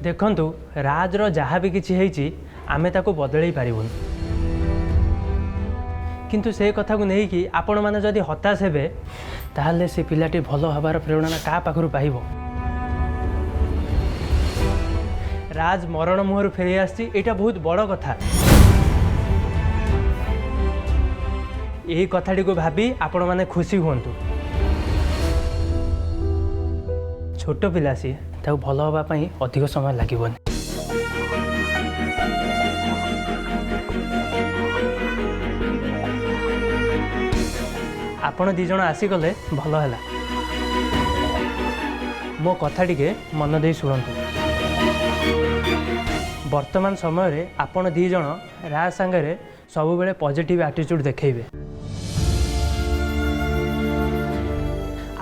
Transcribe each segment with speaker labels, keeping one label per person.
Speaker 1: देखंतु राजर जहाँ भी किछि हेछि आमे ताको बदलै पारिबुन किंतु से कथा को नहीं कि आपण माने जदि हताश हेबे ताहले से पिलाटी भलो हबार प्रेरणा का पाखरु पाइबो। राज मरण मुहर फेरी आसी एटा बहुत बड़ कथा। यही कथाटी को भाबी आपण माने खुशी हुंतु। छोट पिला सी ताऊ भल हवा पई अधिक समय लागिबोनी। आपण दी जण आसीगले भल हैला। मो कथा टिके मन दे शुणंतु। वर्तमान समय रे आपण दी जण राज संगे सब बेले पॉजिटिव एटीट्यूड देखेबे।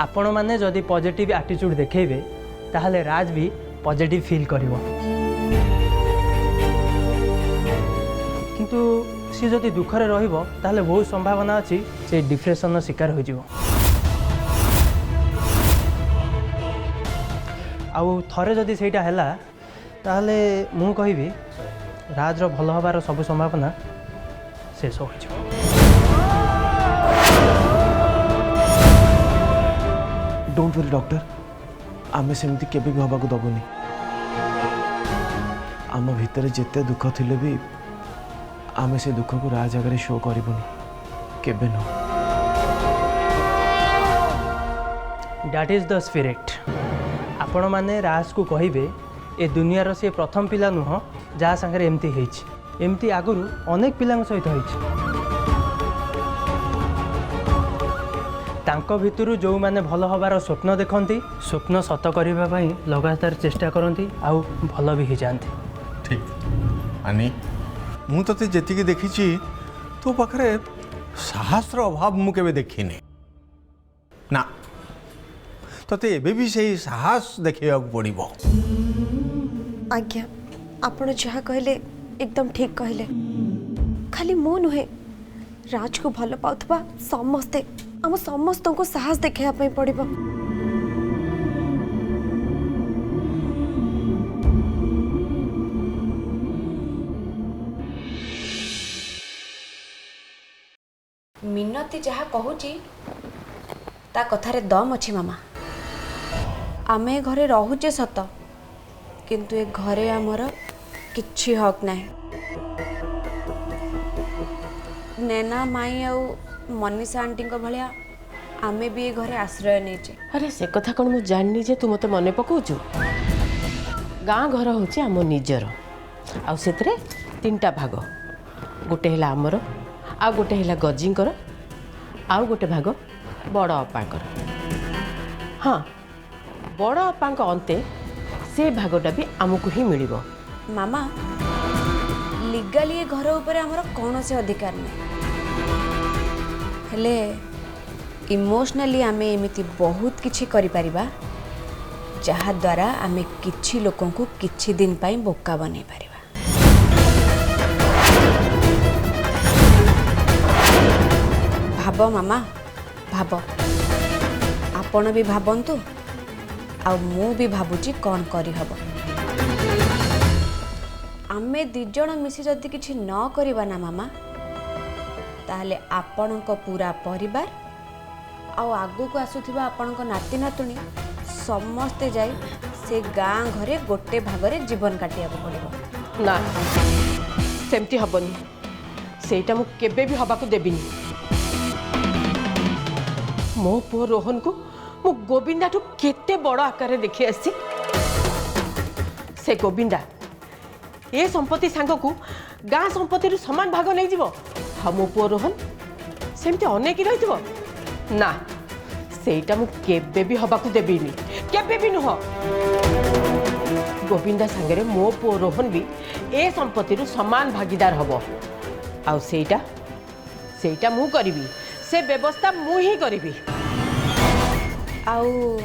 Speaker 1: आपण माने जदि पॉजिटिव एटीट्यूड देखेबे ताहले राज भी पॉजिटिव फील करिवो। किंतु सी जदि दुखरे रहिबो ताहले बहुत संभावना अछि से डिप्रेशन शिकार हो जिवो। आउ थरे जदि सेटा हैला ताहले मु कहिबी राजर भल हबार सब संभावना शेष हो जिवो।
Speaker 2: डोंट वरी डॉक्टर, आमे सेमती केबे भी हबाकू दबुनी। आम भितर जेते दुख थिले भी आमे से दुख को राज आगे शो करिबुनी केबे न।
Speaker 1: That is the spirit. आपण माने राज को कहिबे ए दुनियार से प्रथम पिला नुह जहाँ संगे एमती हेछि। एमती आगुरु अनेक पिलांग सहित हेछि। तांको भितरु जो माने भल हबार स्वप्न देखंती स्वप्न सत करबा पई लगातार चेष्टा करंती आउ भल भी हो जाती।
Speaker 3: ठीक आनी मु तते जेतिकी देखिछि तो पाखरे साहसर अभाव मु केबे देखिनी ना। तते एबे भी सही साहस देखिया पड़िबो।
Speaker 4: आज्ञा आपण जहाँ कहले एकदम ठीक कहले। खाली मो नुहे राज को भल पाउथबा समस्ते आम समस्त को साहस देखा पड़िबो।
Speaker 5: मिनती जहाँ कहूची ता कथारे दम अच्छी मामा। आमे घरे रहुचे सत किंतु ए घरे आमर किछि हक नाही। नैना माई आउ मनीषा आंटी भलिया आमे भी ए घरे आश्रय नेचे।
Speaker 6: अरे से कथा कौन मु जाननी जे तू मते मने पकाउछु। गाँ घर होची आम निजर आउ सेतरे तीनटा भाग। गोटे हैला आमर आ गोटे हैला गजींकर आउ गोटे भाग बड़ अपांकर। हाँ बड़ अपांक अंते से भागटा भी आमको ही मिलिबो।
Speaker 5: मामा लीगली ए घर ऊपर आमर कौन से अधिकार नहीं हेले इमोशनली आमे एमिति बहुत किछि करि परिबा जहा द्वारा आमे किछि लोकन को किछि दिन पाई बोका बनै परिबा। भाब मामा भाब आपण भी भाबंतु आ मु भी भाबुची कौन करी हबो। आमे दिजण मिसी जदि किछि न करिबा ना मामा ताहले आपणक पूरा परिवार आ आगु को आसुथिबा आपणक नाती नातुणी समस्ते जाई से गाँ घरे गोटे भागरे जीवन काटिया पड़िबो।
Speaker 6: ना सेमती हबनी। सेटा मु केबे भी हबाकू देबिनी। मो पुओ रोहन को मु गोविंदा ठू केते बड़ आकार देखि आसी। से गोविंदा ए संपत्ति सांग को गाँ संपत्ति रु समान भाग नहीं जीवो। हा मो पुओ रोहन सेमती अनेक रहिथिबो ना। सेटा मु केबे भी हबाकू देबिनी केबे भी नुह। गोविंदा सांगरे मो पुओ रोहन भी ए संपत्ति रु समान भागीदार हबो। आउ सेटा मु करिवि। से व्यवस्था मु ही करिवि।
Speaker 5: आउ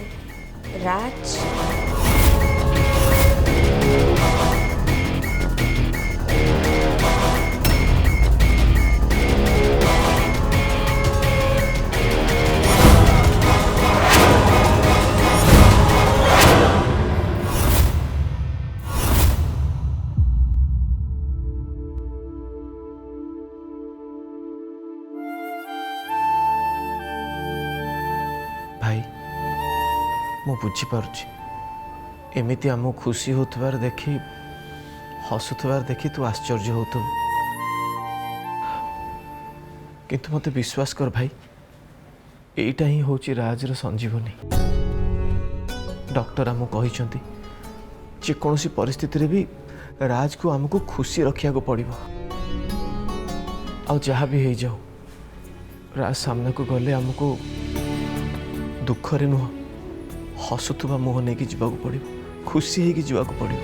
Speaker 5: राज
Speaker 2: ମୁଁ ବୁଝିପାରୁଛି ଏମିତି ଆମକୁ ଖୁସି ହେଉଥିବାର ଦେଖି ହସୁଥିବାର ଦେଖି ତୁ ଆଶ୍ଚର୍ଯ୍ୟ ହେଉଥିବୁ କିନ୍ତୁ ମୋତେ ବିଶ୍ୱାସ କର ଭାଇ ଏଇଟା ହିଁ ହେଉଛି ରାଜର ସଞ୍ଜୀବନୀ ଡକ୍ଟର ଆମକୁ କହିଛନ୍ତି ଯେକୌଣସି ପରିସ୍ଥିତିରେ ବି ରାଜକୁ ଆମକୁ ଖୁସି ରଖିବାକୁ ପଡ଼ିବ ଆଉ ଯାହା ବି ହେଇଯାଉ ରାଜ ସାମ୍ନାକୁ ଗଲେ ଆମକୁ ଦୁଃଖରେ ନୁହଁ ହସୁଥିବା ମୁହଁ ନେଇକି ଯିବାକୁ ପଡ଼ିବ ଖୁସି ହେଇକି ଯିବାକୁ ପଡ଼ିବ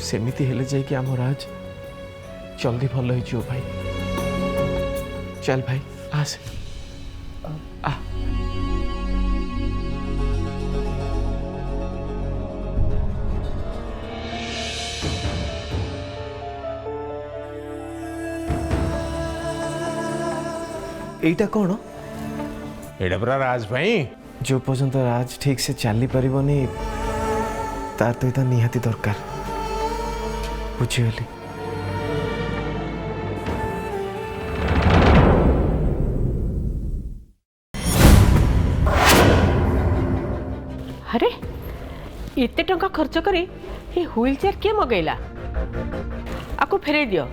Speaker 2: ସେମିତି ହେଲେ ଯାଇକି ଆମ ରାଜ ଜଲ୍ଦି ଭଲ ହେଇଯିବ ଭାଇ ଚାଲ ଭାଇ ଆସେ ଆ এইটা কোণ
Speaker 3: ଏଇଟା ପୁରା ରାଜ ପାଇଁ
Speaker 2: যে পর্যন্ত রাজ ঠিক সে চালি পারিবনি তার তো এটা নিহাতি দরকার বুঝিগলি
Speaker 6: अरे एते टंका खर्च करी ये व्हील चेयर किए मगैला आपको फेरे दियो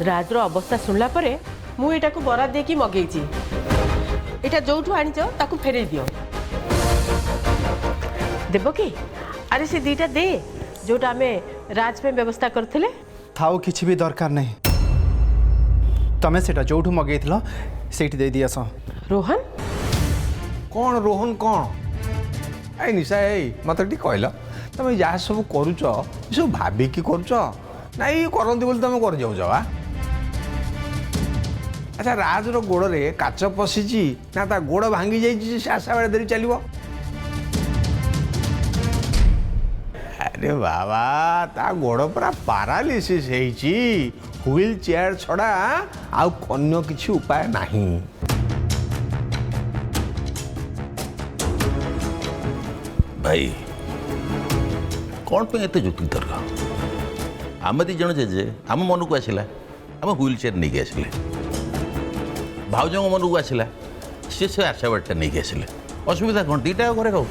Speaker 6: राजर अवस्था सुनला परे मु एटा को बरा दे की मगेची एटा जोठू आनिच ताकू फेरे दियो देबो की अरे से दीटा दे जोटा हमें राज पे व्यवस्था करथिले
Speaker 7: थाओ किछि भी दरकार नहीं तमे सेटा जोठू मगेइथिलो सेठी दे दियास
Speaker 6: रोहन
Speaker 3: କ'ଣ ରୋହନ କ'ଣ ଏଇ ନିଶା ଏଇ ମୋତେ ଟିକେ କହିଲ ତମେ ଯାହା ସବୁ କରୁଛ ଏସବୁ ଭାବିକି କରୁଛ ନା ଏଇ କରନ୍ତି ବୋଲି ତମେ କରିଯାଉଛ ବା ଆଚ୍ଛା ରାଜର ଗୋଡ଼ରେ କାଚ ପଶିଛି ନା ତା ଗୋଡ଼ ଭାଙ୍ଗି ଯାଇଛି ସେ ଆସିଲା ବେଳେ ଧରି ଚାଲିବ ଆରେ ବାବା ତା ଗୋଡ଼ ପୁରା ପାରାଲିସିସ୍ ହେଇଛି ହୁଇଲ୍ ଚେୟାର ଛଡ଼ା ଆଉ ଅନ୍ୟ କିଛି ଉପାୟ ନାହିଁ
Speaker 8: भाई कौन पे एते जुक्ति तर्क आम दी जन जेजे आम मन को आसला आम व्हील चेयर नहीं आसले भाउज मन को आसला सी से आशा बाटा नहीं आसले असुविधा कौन दीटा घरे खाऊ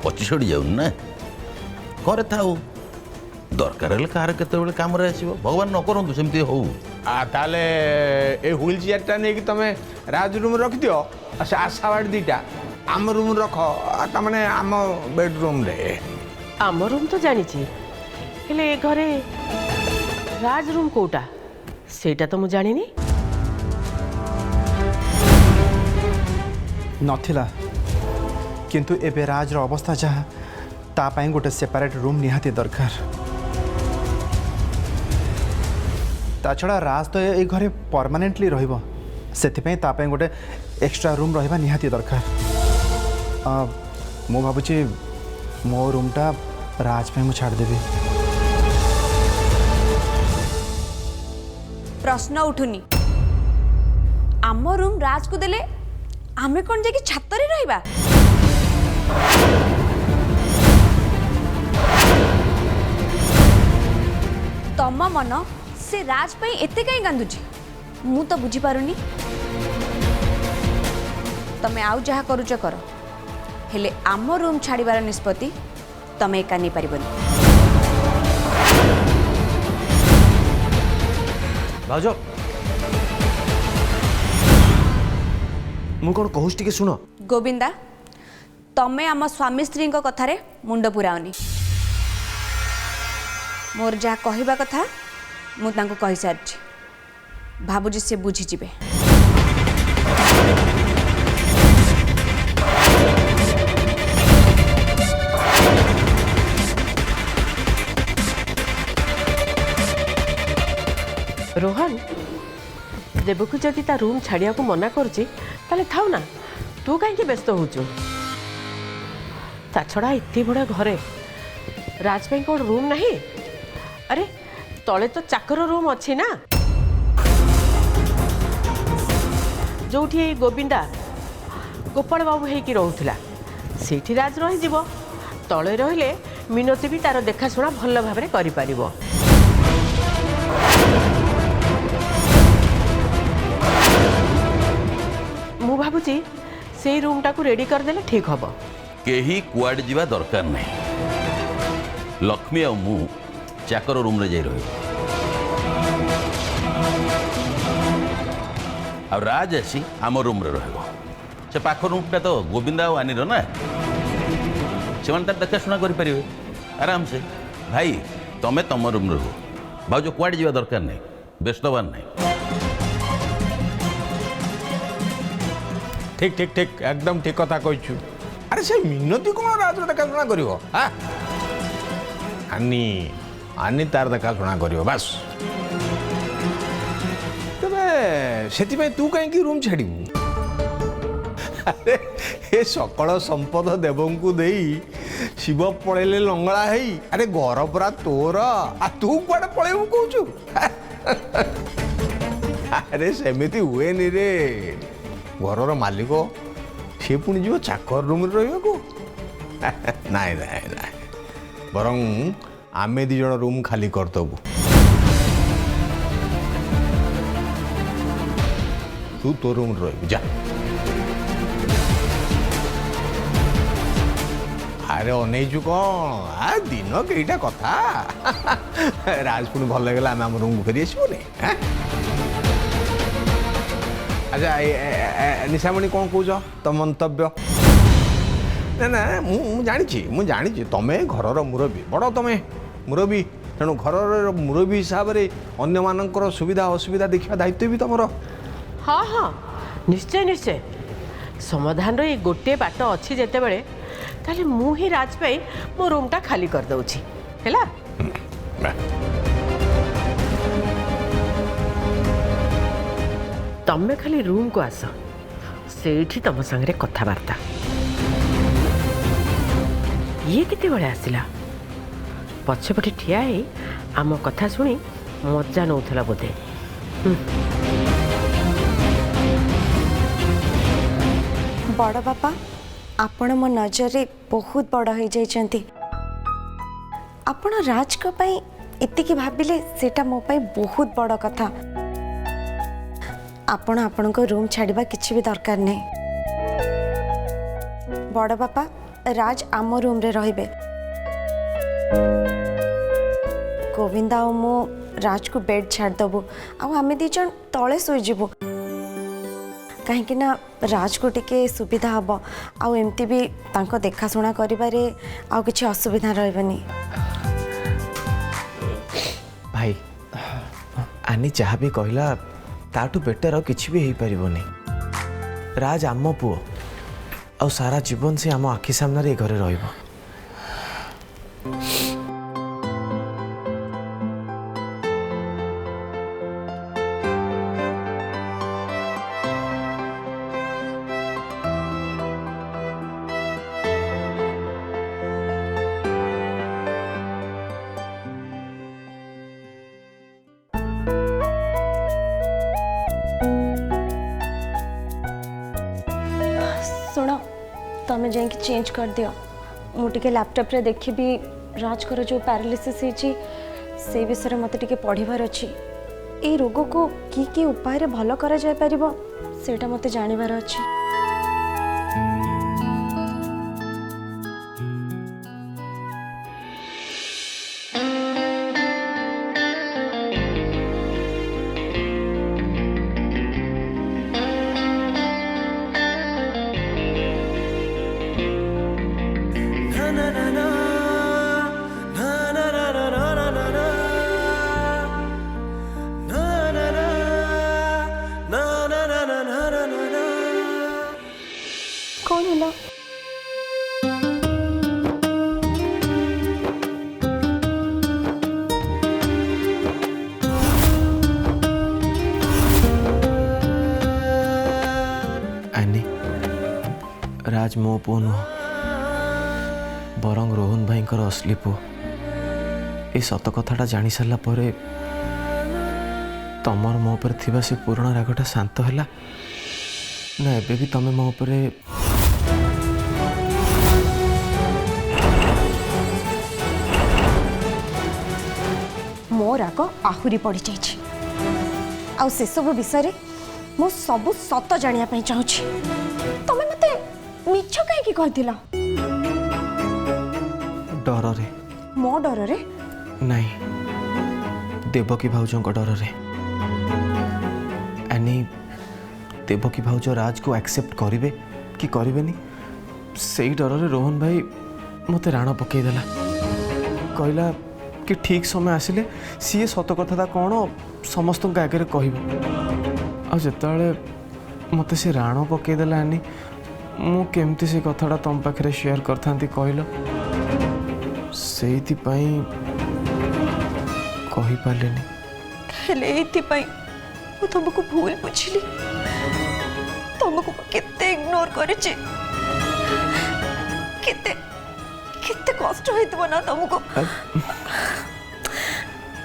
Speaker 8: पची छड़ी जाऊन ना घरे थाऊ दरकार हेल्ले कहार केते काम भगवान न करंतु सेमती हो
Speaker 3: ताले ए व्हील चेयरटा नहीं तमें राज रूम रख दियो से आशा बाट दीटा आम रूम रख तमने आम बेडरूम रे
Speaker 6: आम रूम तो जानी हेले ए घरे राज रूम कोटा सेटा तो मु जानिनी
Speaker 7: नथिला किंतु एबे राजर अवस्था जहाँ ता पाई गोटे सेपरेट रूम निहाती दरकार ता छड़ा राज तो ए घरे परमानेंटली रहिबो सेथिपई ता पाई गोटे एक्स्ट्रा रूम रहिबा निहाती दरकार मु भावुची मो रूमटा राज पे मु छाड़ देबी
Speaker 5: प्रश्न उठुनी आम रूम राज को देले आमे कौन जाके छातरे रहिबा तम मन से राज पे एते कहीं गांधुची मु तो बुझी पारुनी तमे आउ जहा करूच कर हेले आम रूम छाड़ीबार निष्पत्ति तमे एका नहीं पारिबनी
Speaker 2: भाउज मु कौन कहूँ टिके शुण
Speaker 5: गोविंदा तमे आम स्वामी स्त्री कथारे मुंड पुराओनी मोर जहाँ कहवा कथा मु तांको कहि सारछि भाबुजी से बुझी जिबे
Speaker 6: रोहन देवकू जदि ता रूम छाड़िया को मना करुच्ची ताले थाउ ना तू कहीं व्यस्त होचु ता छड़ा इतनी बड़ा घरे राज पे कौन रूम नहीं अरे तले तो चाकर रूम अच्छी ना जो गोविंदा गोपाल बाबू होकि रोला से राज रही ତଳେ ରହିଲେ ମିନତି ବି ତାର ଦେଖାଶୁଣା ଭଲ ଭାବରେ କରିପାରିବ। ମୁଁ ଭାବୁଛି ସେଇ ରୁମ୍ଟାକୁ ରେଡ଼ି କରିଦେଲେ ଠିକ୍ ହେବ।
Speaker 8: କେହି କୁଆଡ଼େ ଯିବା ଦରକାର ନାହିଁ। ଲକ୍ଷ୍ମୀ ଆଉ ମୁଁ ଚାକର ରୁମ୍ରେ ଯାଇ ରହିବୁ। ଆଉ ରାଜ ଆସି ଆମ ରୁମ୍ରେ ରହିବ। ସେ ପାଖ ରୁମ୍ଟା ତ ଗୋବିନ୍ଦା ଆଉ ଆନିର ନା, ସେମାନେ ତାର ଦେଖାଶୁଣା କରିପାରିବେ ଆରାମସେ। ଭାଇ ତମେ ତମ ରୁମ୍ରେ ରୁହ, ଭାଉଜ କୁଆଡ଼େ ଯିବା ଦରକାର ନାହିଁ, ବ୍ୟସ୍ତ ହେବାର ନାହିଁ।
Speaker 3: ঠিক ঠিক ঠিক একদম ঠিক কথা কইছু। আরে সে মিনতি কোন রাজর দেখাশোনা করিব? হ্যাঁ আনি আনি তার দেখাশোনা করিব বাস। তবে সেপাই তু কাইকি রুম ছাড়িবু? আরে এ সকল সম্পদ দেবঙ্কু দেই শিব পড়াইলে লঙ্গড়া হেই, আরে ঘর পরা তোর আর তু কুয়াড়ে পড়াইবু কହୁଛୁ? আরে সেমিতি হুয়েনি রে। ঘরর মালিক সে পুଣି ଯିବ ଚାକର ରୁମ୍ରେ ରହିବାକୁ? ନାଇଁ ନାଇଁ ନାଇଁ, ବରଂ ଆମେ ଦି ଜଣ ରୁମ୍ ଖାଲି କରିଦେବୁ। ତୁ ତୋ ରୁମ୍ରେ ରହିବୁ ଯା। ଆରେ ଅନେଇଛୁ କ'ଣ? ଆ ଦିନ କେଇଟା କଥା। ରାଜ ପୁଣି ଭଲ ଲାଗିଲା ଆମେ ଆମ ରୁମ୍କୁ ଫେରି ଆସିବୁନି? আচ্ছা নিশামণি কোণ কৌছ তো মন্তব্য? না না ମୁଁ ଜାଣିଛି ତମେ ଘରର ମୁରବୀ, ବଡ଼ ତମେ ମୁରବୀ, ତେଣୁ ଘରର ମୁରବୀ ହିସାବରେ ଅନ୍ୟମାନଙ୍କର ସୁବିଧା ଅସୁବିଧା ଦେଖିବା ଦାୟିତ୍ୱ ବି ତମର।
Speaker 6: ହଁ ହଁ ନିଶ୍ଚୟ ନିଶ୍ଚୟ। ସମାଧାନର ଏଇ ଗୋଟିଏ ବାଟ ଅଛି ଯେତେବେଳେ, ତାହେଲେ ମୁଁ ହିଁ ରାଜ ପାଇଁ ମୋ ରୁମ୍ଟା ଖାଲି କରିଦେଉଛି ହେଲା। ତମେ ଖାଲି ରୁମ୍କୁ ଆସ, ସେଇଠି ତମ ସାଙ୍ଗରେ କଥାବାର୍ତ୍ତା। ଇଏ କେତେବେଳେ ଆସିଲା? ପଛପଟେ ଠିଆ ହେଇ ଆମ କଥା ଶୁଣି ମଜା ନେଉଥିଲା ବୋଧେ।
Speaker 4: ବଡ଼ ବାପା, ଆପଣ ମୋ ନଜରରେ ବହୁତ ବଡ଼ ହୋଇଯାଇଛନ୍ତି। ଆପଣ ରାଜଙ୍କ ପାଇଁ ଏତିକି ଭାବିଲେ ସେଇଟା ମୋ ପାଇଁ ବହୁତ ବଡ଼ କଥା। ଆପଣ ଆପଣଙ୍କ ରୁମ୍ ଛାଡ଼ିବା କିଛି ବି ଦରକାର ନାହିଁ। ବଡ଼ ବାପା, ରାଜ ଆମ ରୁମ୍ରେ ରହିବେ। ଗୋବିନ୍ଦା ଆଉ ମୁଁ ରାଜକୁ ବେଡ୍ ଛାଡ଼ିଦେବୁ, ଆଉ ଆମେ ଦୁଇ ଜଣ ତଳେ ଶୋଇଯିବୁ। କାହିଁକି ନା ରାଜକୁ ଟିକେ ସୁବିଧା ହେବ, ଆଉ ଏମିତି ବି ତାଙ୍କ ଦେଖାଶୁଣା କରିବାରେ ଆଉ କିଛି ଅସୁବିଧା ରହିବନି।
Speaker 2: ଭାଇ ଆନି ଯାହା ବି କହିଲା ତାଠୁ ବେଟର ଆଉ କିଛି ବି ହେଇପାରିବନି। ରାଜ ଆମ ପୁଅ, ଆଉ ସାରା ଜୀବନ ସେ ଆମ ଆଖି ସାମ୍ନାରେ ଏ ଘରେ ରହିବ।
Speaker 4: ଶୁଣ, ତମେ ଯାଇକି ଚେଞ୍ଜ କରିଦିଅ। ମୁଁ ଟିକେ ଲ୍ୟାପଟପ୍ରେ ଦେଖିବି ରାଜଙ୍କର ଯେଉଁ ପ୍ୟାରାଲିସିସ୍ ହେଇଛି ସେ ବିଷୟରେ ମୋତେ ଟିକେ ପଢ଼ିବାର ଅଛି। ଏଇ ରୋଗକୁ କି ଉପାୟରେ ଭଲ କରାଯାଇପାରିବ ସେଇଟା ମୋତେ ଜାଣିବାର ଅଛି। कौन होला?
Speaker 2: आनी राज मो पुओ नुह, बरং रोहन भाई असली पुओ। ए सत कथाटा जानी सारा पर तमर मो पर थिबा से पुराना रागटा शांत हैला ना? एबे भी तमे मो पर
Speaker 4: मो राग आहुरी पड़ जाइए आउ से सब विषय मु सब सत जानिया चाहूँगी तमें मते मिछ कहीं कहथिल
Speaker 2: डर रे
Speaker 4: मो डर रे
Speaker 2: नहीं देवकी भाउजों डर रे एनी देवकी भाउज राज को एक्सेप्ट करिवे कि करिवेनी से डर रे रोहन भाई मते राण पकईदेला कहला कि ठीक समय आसिले सी सत कथा कौन समस्त आगे कह आते मते से राण पकईदेला एनी मु केमती से कथाटा तुम पाखे शेयर करता कहल से कही पारे
Speaker 4: तुमको भूल बुझिली तुमको केते इग्नोर करिछि केते केते कष्ट होइतबो ना तुमको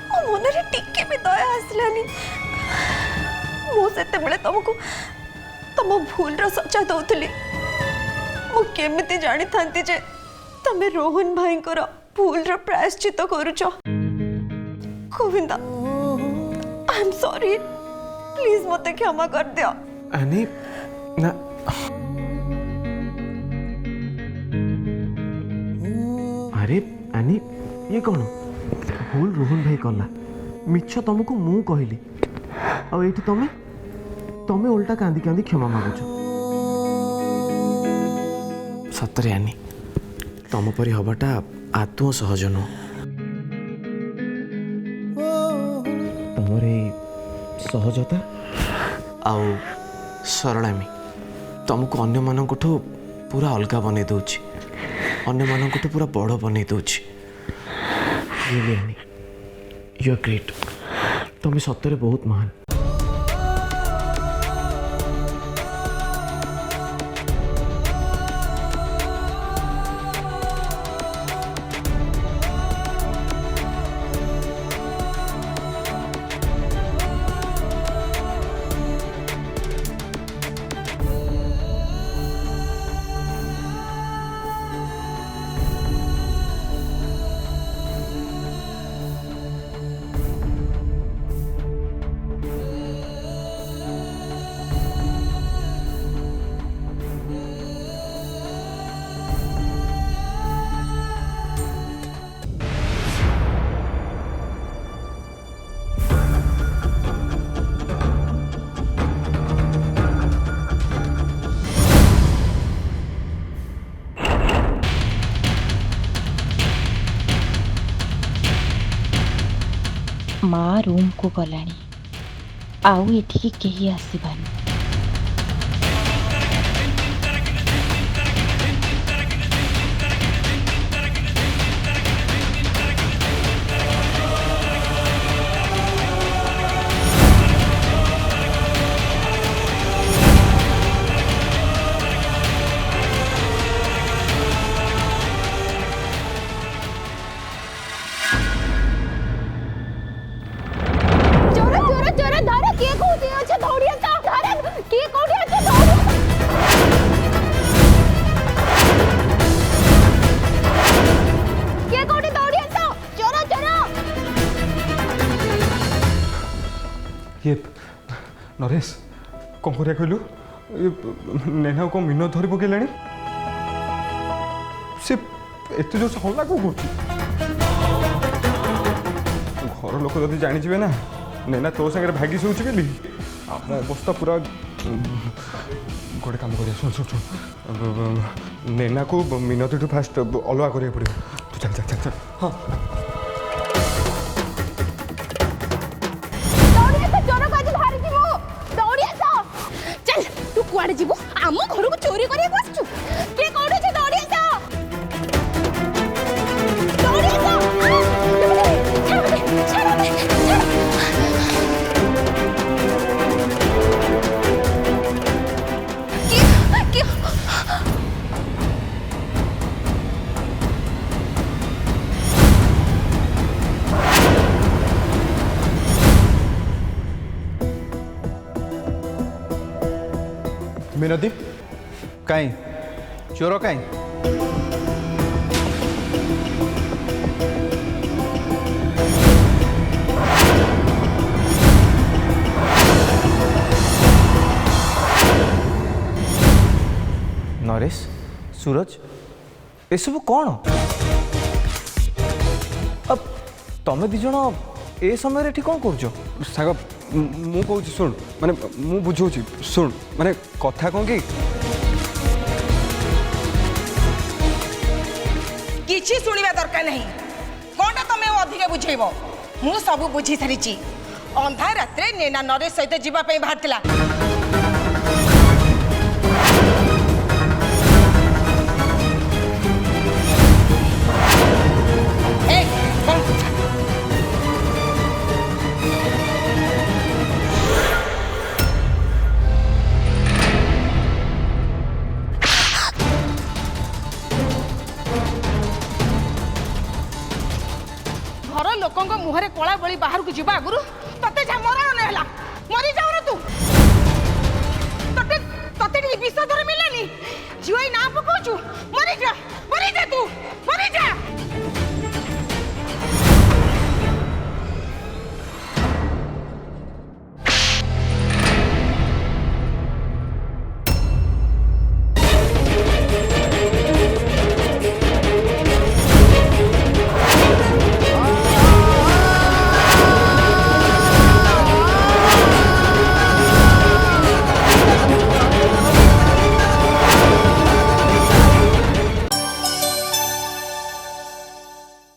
Speaker 4: मो मन रे टिके भी दया आसलानी मो सेते बेले तुमको तुम भूल रो सजा दउतली मो केमिति जानि थांती जे तमे रोहन भाई कर भूल रो प्रायश्चित करूछ Govinda I am sorry please मते क्षमा कर दियो
Speaker 2: एनी ना अरे एनी ये कौन भूल रोहन भाई कला मिछ तुमको मु कहली आ एठी तमे तमे उल्टा कांदी कांदी क्षमा मागुछ सतरे एनी तम परी हबाटा आत्म सहज नुह तमर सहजता आउ सरलामी तुमको अन्य मानकठू पूरा अलगा बनै दउछि अन्य मानकठू पूरा बड़ बनै दउछि रियली यू आर ग्रेट तुम सत्तरे बहुत महान
Speaker 9: माँ रूम को गलानी आउ एठिकी केही आसीबानी
Speaker 10: ये नरेश कौन कर कहलु नेना को मीन धरी पकड़े से एत जो हल्ला कौ कर घर लोक जब जानीजे ना नेना तो सागर भागी शोची बोली आम अवस्था पूरा गोटे कम कर शुण शुण शुण नेना को मिनती फास्ट अलग करा पड़ो तू चल चल चल हाँ
Speaker 9: कुआड़े जीवु आम घर को चोरी करिया बसचु के कोडे छ दौड़ी आसा
Speaker 7: मिनती कहीं चोर कहीं
Speaker 2: नरेश सूरज एसबू कौन अब तमें दिज ए समय कौन कर
Speaker 10: साग मु कहूँ शुण माने मु बुझाऊँ शुण माने कथा कौन कि
Speaker 11: किसी शुणा दरकार नहीं कौनटा तुम्हें अधिक बुझेब मु सब बुझी सारी अंधा रात नेना नरेश सहित जीवाई बाहर घर लोकों मुहरे कला बड़ी बाहर को जीवा आगुरी ते मरण नहीं मरी जाऊ